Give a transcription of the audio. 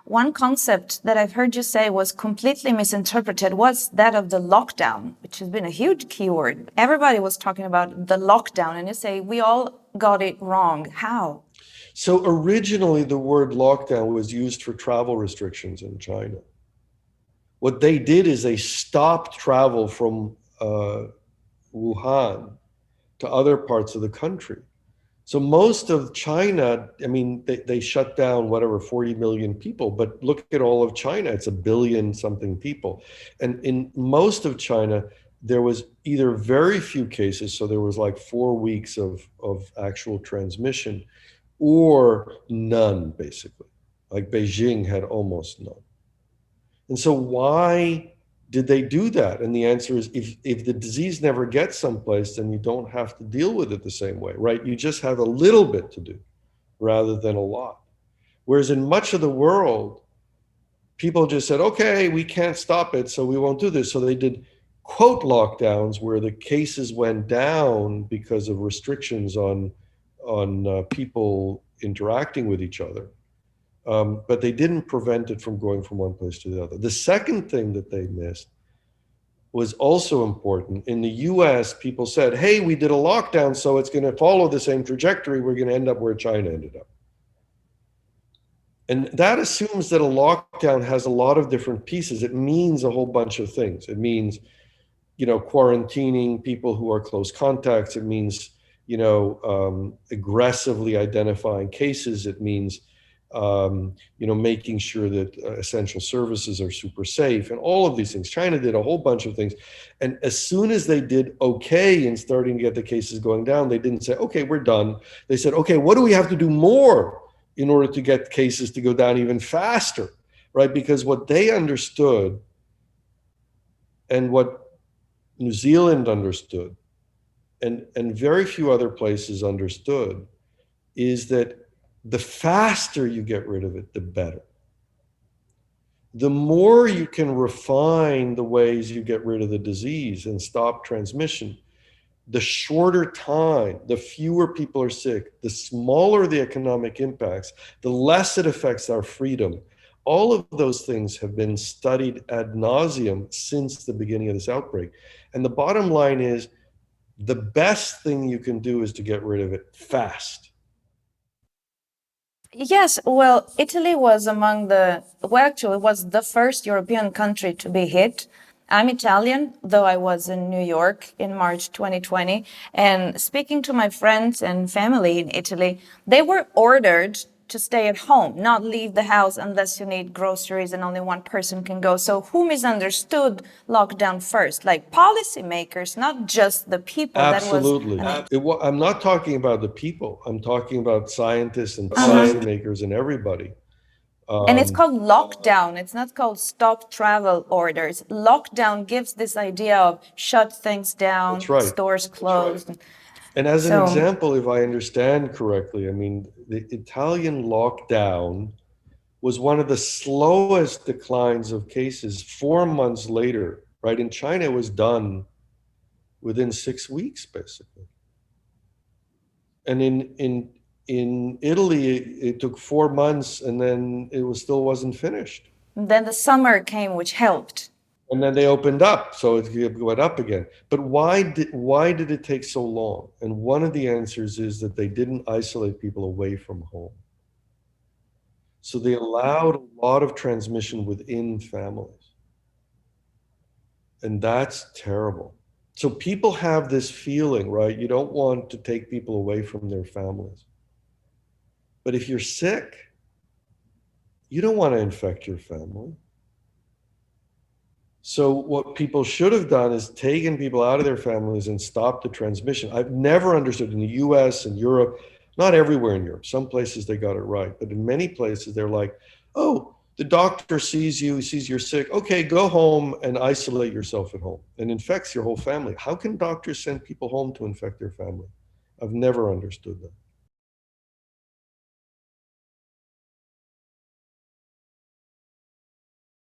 One concept that I've heard you say was completely misinterpreted was that of the lockdown, which has been a huge keyword. Everybody was talking about the lockdown, and you say we all got it wrong. How? So originally, the word lockdown was used for travel restrictions in China. What they did is they stopped travel from Wuhan to other parts of the country. So most of China, I mean, they shut down whatever 40 million people, but look at all of China, it's a billion something people. And in most of China, there was either very few cases, so there was like 4 weeks of actual transmission, or none, basically. Like Beijing had almost none. And so why did they do that? And the answer is if the disease never gets someplace, then you don't have to deal with it the same way, right? You just have a little bit to do rather than a lot. Whereas in much of the world, people just said, okay, we can't stop it, so we won't do this. So they did quote lockdowns where the cases went down because of restrictions on people interacting with each other. But they didn't prevent it from going from one place to the other. The second thing that they missed was also important. In the US, people said, hey, we did a lockdown, so it's going to follow the same trajectory. We're going to end up where China ended up. And that assumes that a lockdown has a lot of different pieces. It means a whole bunch of things. It means, quarantining people who are close contacts. It means, aggressively identifying cases. It means, making sure that essential services are super safe and all of these things. China did a whole bunch of things. And as soon as they did okay in starting to get the cases going down, they didn't say, okay, we're done. They said, okay, what do we have to do more in order to get cases to go down even faster, right? Because what they understood and what New Zealand understood and very few other places understood is that the faster you get rid of it, the better. The more you can refine the ways you get rid of the disease and stop transmission, the shorter time, the fewer people are sick, the smaller the economic impacts, the less it affects our freedom. All of those things have been studied ad nauseum since the beginning of this outbreak. And the bottom line is the best thing you can do is to get rid of it fast. Yes, well, Italy was actually, it was the first European country to be hit. I'm Italian, though I was in New York in March 2020. And speaking to my friends and family in Italy, they were ordered to stay at home, not leave the house unless you need groceries and only one person can go. So who misunderstood lockdown first? Like policymakers, not just the people. Absolutely. I'm not talking about the people. I'm talking about scientists and policymakers and everybody. And it's called lockdown. It's not called stop travel orders. Lockdown gives this idea of shut things down, That's right. stores closed. And as an example, if I understand correctly, I mean, the Italian lockdown was one of the slowest declines of cases 4 months later, right? In China, it was done within 6 weeks, basically. And in Italy, it took 4 months, and then it still wasn't finished. Then the summer came, which helped. And then they opened up, so it went up again. But why did it take so long? And one of the answers is that they didn't isolate people away from home. So they allowed a lot of transmission within families. And that's terrible. So people have this feeling, right? You don't want to take people away from their families. But if you're sick, you don't want to infect your family. So what people should have done is taken people out of their families and stopped the transmission. I've never understood in the US and Europe, not everywhere in Europe, some places they got it right, but in many places they're like, oh, the doctor sees you, he sees you're sick. Okay, go home and isolate yourself at home, and infects your whole family. How can doctors send people home to infect their family? I've never understood that.